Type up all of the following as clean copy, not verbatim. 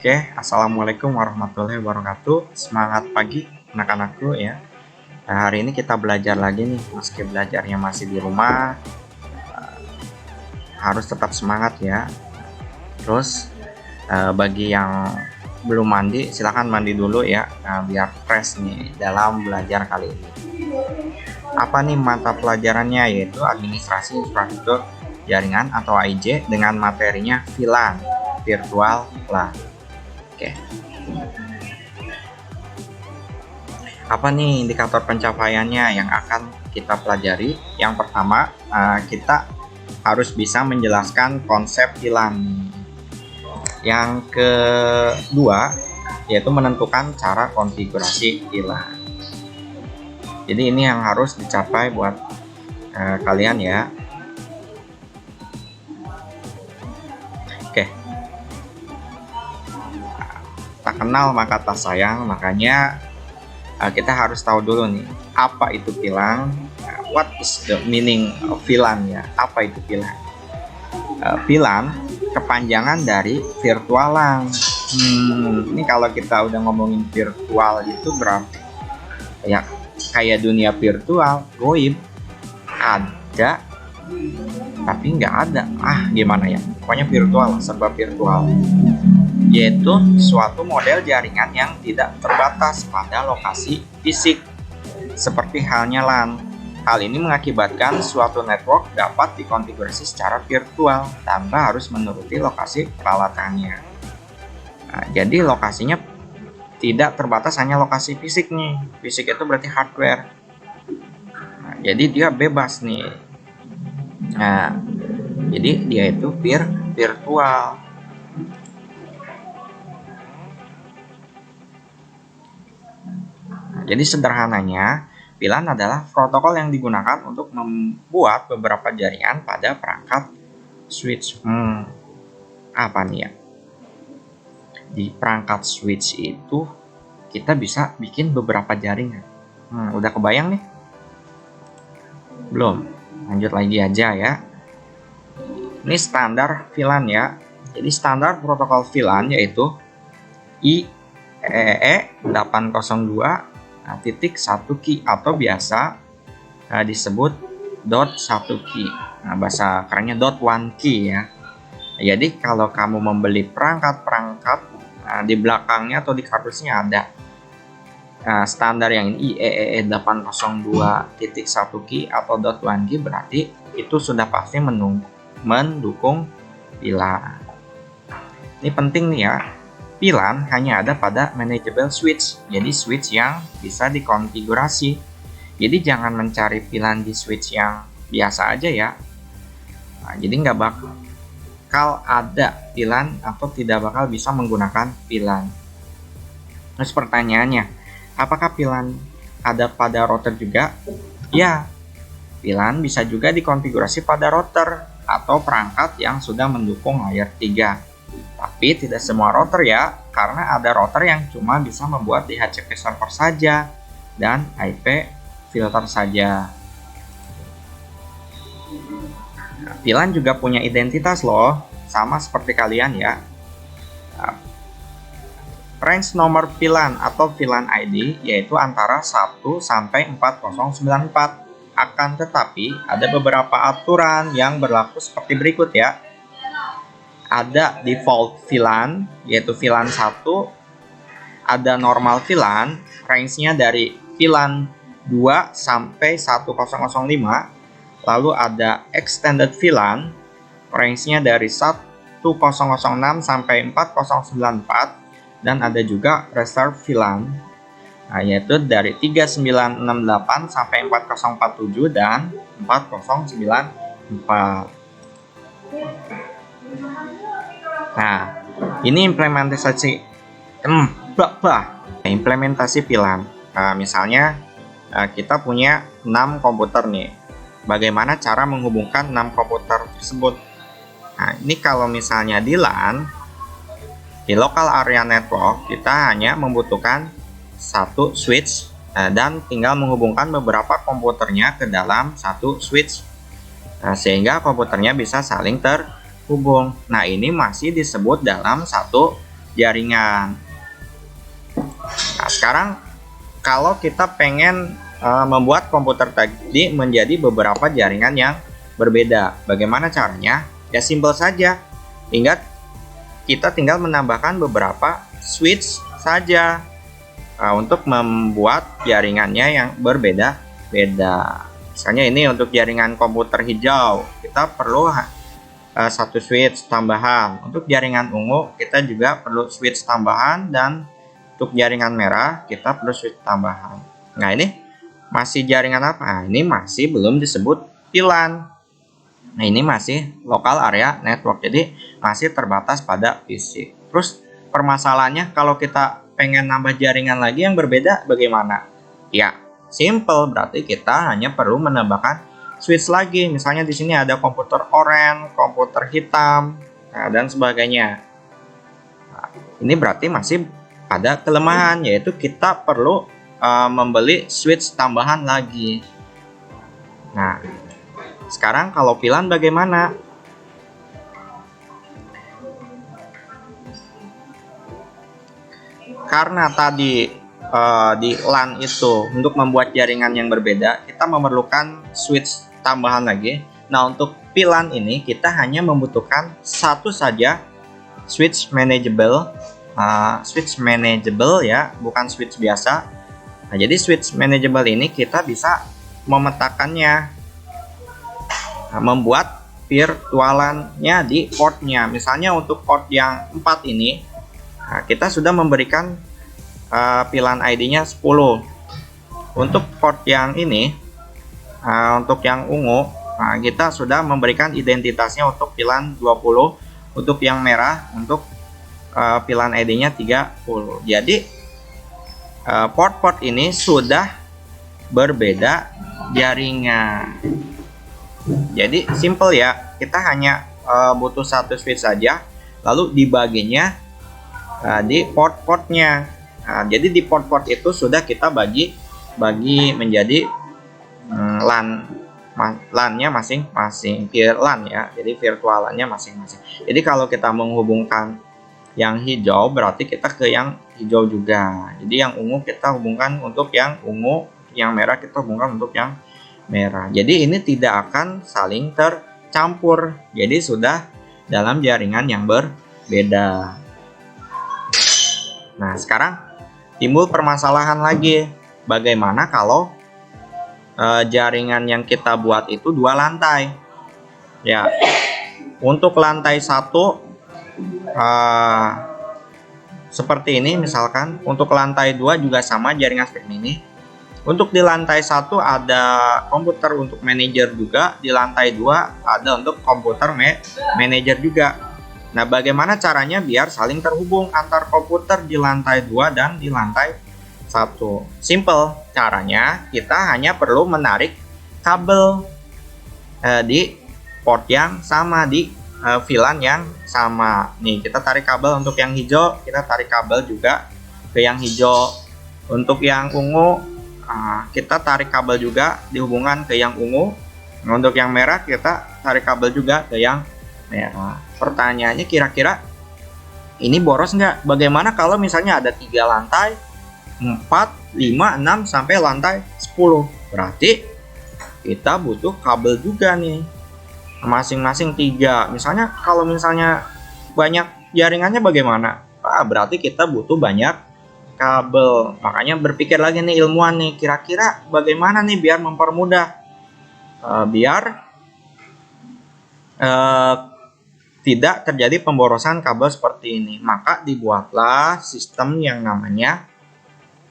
Oke, assalamualaikum warahmatullahi wabarakatuh. Semangat pagi anak-anakku ya. Nah, hari ini kita belajar lagi nih, meski belajarnya masih di rumah, harus tetap semangat ya. Terus bagi yang belum mandi, silahkan mandi dulu ya, biar fresh nih dalam belajar kali ini. Apa nih mata pelajarannya? Yaitu Administrasi Infrastruktur Jaringan atau AIJ dengan materinya VLAN, Virtual LAN. Oke. Apa nih indikator pencapaiannya yang akan kita pelajari? Yang pertama, kita harus bisa menjelaskan konsep VLAN. Yang kedua, yaitu menentukan cara konfigurasi VLAN. Jadi ini yang harus dicapai buat kalian ya. Oke. Tak kenal maka tak sayang, makanya kita harus tahu dulu nih, apa itu VLAN? What is the meaning of VLAN ya? Apa itu VLAN? VLAN kepanjangan dari virtual LAN. Ini kalau kita udah ngomongin virtual itu berarti ya kayak dunia virtual, goib, ada tapi nggak ada. Gimana ya? Pokoknya virtual, serba virtual. Yaitu suatu model jaringan yang tidak terbatas pada lokasi fisik, seperti halnya LAN. Hal ini mengakibatkan suatu network dapat dikonfigurasi secara virtual tanpa harus menuruti lokasi peralatannya. Jadi lokasinya tidak terbatas hanya lokasi fisik nih. Fisik itu berarti hardware. Jadi dia bebas nih. Jadi dia itu virtual. Jadi sederhananya, VLAN adalah protokol yang digunakan untuk membuat beberapa jaringan pada perangkat switch. Apa nih ya? Di perangkat switch itu kita bisa bikin beberapa jaringan. Udah kebayang nih? Belum? Lanjut lagi aja ya. Ini standar VLAN ya. Jadi standar protokol VLAN yaitu IEEE 802.1 key atau biasa disebut .1 key. Bahasa kerennya .1 key ya. Jadi kalau kamu membeli perangkat-perangkat, di belakangnya atau di kardusnya ada standar yang ini IEEE 802.1 key atau .1 key, berarti itu sudah pasti mendukung VLAN. Ini penting nih ya. VLAN hanya ada pada manageable switch, jadi switch yang bisa dikonfigurasi. Jadi jangan mencari VLAN di switch yang biasa aja ya. Jadi nggak bakal ada VLAN atau tidak bakal bisa menggunakan VLAN. Terus pertanyaannya, apakah VLAN ada pada router juga? Ya, VLAN bisa juga dikonfigurasi pada router atau perangkat yang sudah mendukung layer 3. Tapi tidak semua router ya, karena ada router yang cuma bisa membuat DHCP server saja dan IP filter saja. VLAN juga punya identitas loh, sama seperti kalian ya. Range nomor VLAN atau VLAN ID yaitu antara 1 sampai 4094. Akan tetapi ada beberapa aturan yang berlaku seperti berikut ya. Ada default VLAN, yaitu VLAN 1, ada normal VLAN, range-nya dari VLAN 2 sampai 1005, lalu ada extended VLAN, range-nya dari 1006 sampai 4094, dan ada juga reserve VLAN, yaitu dari 3968 sampai 4047 dan 4094. Ini implementasi VLAN. Misalnya kita punya 6 komputer nih. Bagaimana cara menghubungkan 6 komputer tersebut? Ini kalau misalnya di LAN, di local area network, kita hanya membutuhkan satu switch dan tinggal menghubungkan beberapa komputernya ke dalam satu switch, sehingga komputernya bisa saling terhubung. Nah, ini masih disebut dalam satu jaringan. Nah, sekarang kalau kita pengen membuat komputer tadi menjadi beberapa jaringan yang berbeda, bagaimana caranya? Ya simpel saja. Ingat, kita tinggal menambahkan beberapa switch saja untuk membuat jaringannya yang berbeda-beda. Misalnya ini untuk jaringan komputer hijau, kita perlu satu switch tambahan. Untuk jaringan ungu, kita juga perlu switch tambahan, dan untuk jaringan merah, kita perlu switch tambahan. Nah, ini masih jaringan apa? Nah, ini masih belum disebut VLAN. Nah, ini masih local area network, jadi masih terbatas pada fisik. Terus permasalahannya kalau kita pengen nambah jaringan lagi yang berbeda bagaimana? Ya, simple, berarti kita hanya perlu menambahkan switch lagi. Misalnya di sini ada komputer oranye, komputer hitam, dan sebagainya. Nah, ini berarti masih ada kelemahan, yaitu kita perlu membeli switch tambahan lagi. Nah, sekarang kalau VLAN bagaimana? Karena tadi di LAN itu untuk membuat jaringan yang berbeda, kita memerlukan switch tambahan lagi. Nah, untuk VLAN ini kita hanya membutuhkan satu saja switch manageable. Switch manageable ya, bukan switch biasa. Nah, jadi switch manageable ini kita bisa memetakannya, membuat virtualannya di portnya. Misalnya untuk port yang 4 ini, kita sudah memberikan VLAN ID-nya 10. Untuk port yang ini, untuk yang ungu, kita sudah memberikan identitasnya untuk VLAN 20. Untuk yang merah, untuk VLAN ID-nya 30. Jadi port-port ini sudah berbeda jaringan. Jadi simple ya, kita hanya butuh satu switch saja, lalu dibaginya di port-portnya. Jadi di port-port itu sudah kita bagi menjadi LAN-nya masing-masing, VLAN ya. Jadi virtualannya masing-masing. Jadi kalau kita menghubungkan yang hijau, berarti kita ke yang hijau juga. Jadi yang ungu kita hubungkan untuk yang ungu, yang merah kita hubungkan untuk yang merah. Jadi ini tidak akan saling tercampur. Jadi sudah dalam jaringan yang berbeda. Nah, sekarang timbul permasalahan lagi. Bagaimana kalau jaringan yang kita buat itu 2 lantai? Ya, untuk lantai 1 seperti ini misalkan. Untuk lantai 2 juga sama jaringan seperti ini. Untuk di lantai 1 ada komputer untuk manajer juga, di lantai 2 ada untuk komputer manajer juga. Nah, bagaimana caranya biar saling terhubung antar komputer di lantai 2 dan di lantai 1? Simple, caranya kita hanya perlu menarik kabel di port yang sama, di VLAN yang sama. Nih, kita tarik kabel untuk yang hijau, kita tarik kabel juga ke yang hijau. Untuk yang ungu, kita tarik kabel juga dihubungkan ke yang ungu. Untuk yang merah, kita tarik kabel juga ke yang merah. Pertanyaannya, kira-kira ini boros nggak? Bagaimana kalau misalnya ada 3 lantai, 4, 5, 6, sampai lantai 10? Berarti kita butuh kabel juga nih, masing-masing 3. Misalnya kalau misalnya banyak jaringannya bagaimana? Berarti kita butuh banyak kabel. Makanya berpikir lagi nih ilmuwan nih, kira-kira bagaimana nih biar mempermudah, biar tidak terjadi pemborosan kabel seperti ini. Maka dibuatlah sistem yang namanya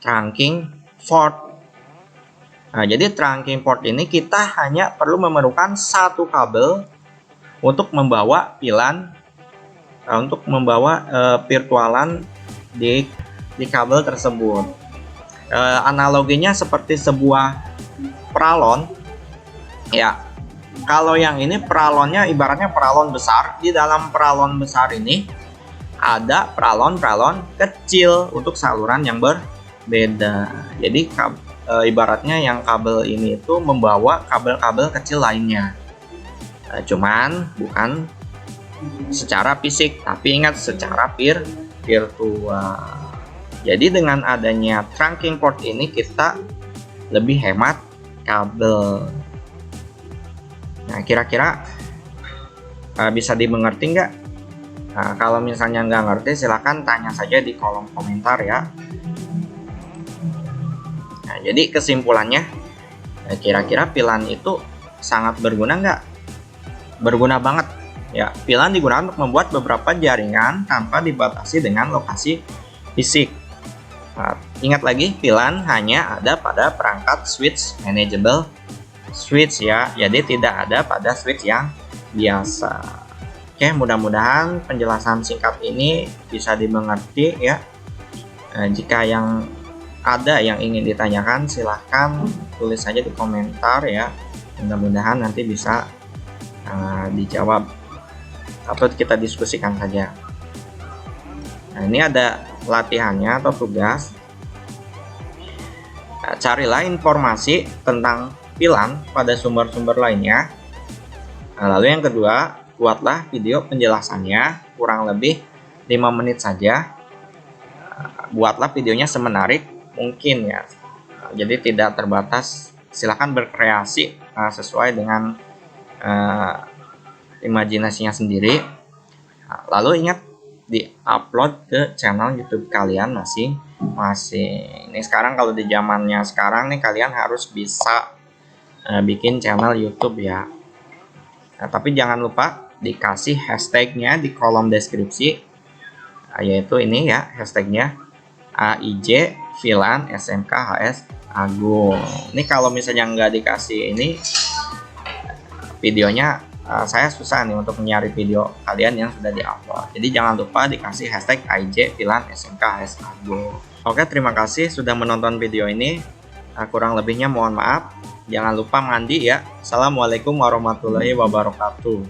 trunking port. Nah, jadi trunking port ini kita hanya perlu memerlukan satu kabel untuk membawa VLAN, untuk membawa virtualan di kabel tersebut. Analoginya seperti sebuah peralon. Ya, kalau yang ini peralonnya ibaratnya peralon besar. Di dalam peralon besar ini ada peralon-peralon kecil untuk saluran yang berbeda. Jadi ibaratnya yang kabel ini itu membawa kabel-kabel kecil lainnya, cuman bukan secara fisik, tapi ingat secara virtual. Jadi dengan adanya trunking port ini kita lebih hemat kabel. Nah, kira-kira bisa dimengerti nggak? Nah, kalau misalnya nggak ngerti, silahkan tanya saja di kolom komentar ya. Nah, jadi kesimpulannya, kira-kira VLAN itu sangat berguna nggak? Berguna banget. Ya, VLAN digunakan untuk membuat beberapa jaringan tanpa dibatasi dengan lokasi fisik. Nah, ingat lagi, VLAN hanya ada pada perangkat switch manageable switch ya, jadi tidak ada pada switch yang biasa. Oke, mudah-mudahan penjelasan singkat ini bisa dimengerti ya. Jika yang ada yang ingin ditanyakan, silahkan tulis saja di komentar ya. Mudah-mudahan nanti bisa dijawab atau kita diskusikan saja. Nah, ini ada latihannya atau tugas. Nah, carilah informasi tentang VLAN pada sumber-sumber lainnya. Nah, lalu yang kedua, buatlah video penjelasannya kurang lebih 5 menit saja. Buatlah videonya semenarik mungkin ya. Jadi tidak terbatas, silahkan berkreasi sesuai dengan imajinasinya sendiri. Lalu ingat di-upload ke channel YouTube kalian masing-masing. Ini sekarang kalau di zamannya sekarang nih, kalian harus bisa bikin channel YouTube ya. Nah, tapi jangan lupa dikasih hashtagnya di kolom deskripsi, yaitu ini ya hashtagnya AIJ VLAN SMK HS Agung. Ini kalau misalnya nggak dikasih ini videonya, saya susah nih untuk mencari video kalian yang sudah diupload. Jadi jangan lupa dikasih hashtag AIJ VLAN SMK HS Agung. Oke, terima kasih sudah menonton video ini. Kurang lebihnya mohon maaf. Jangan lupa mandi ya. Assalamualaikum warahmatullahi wabarakatuh.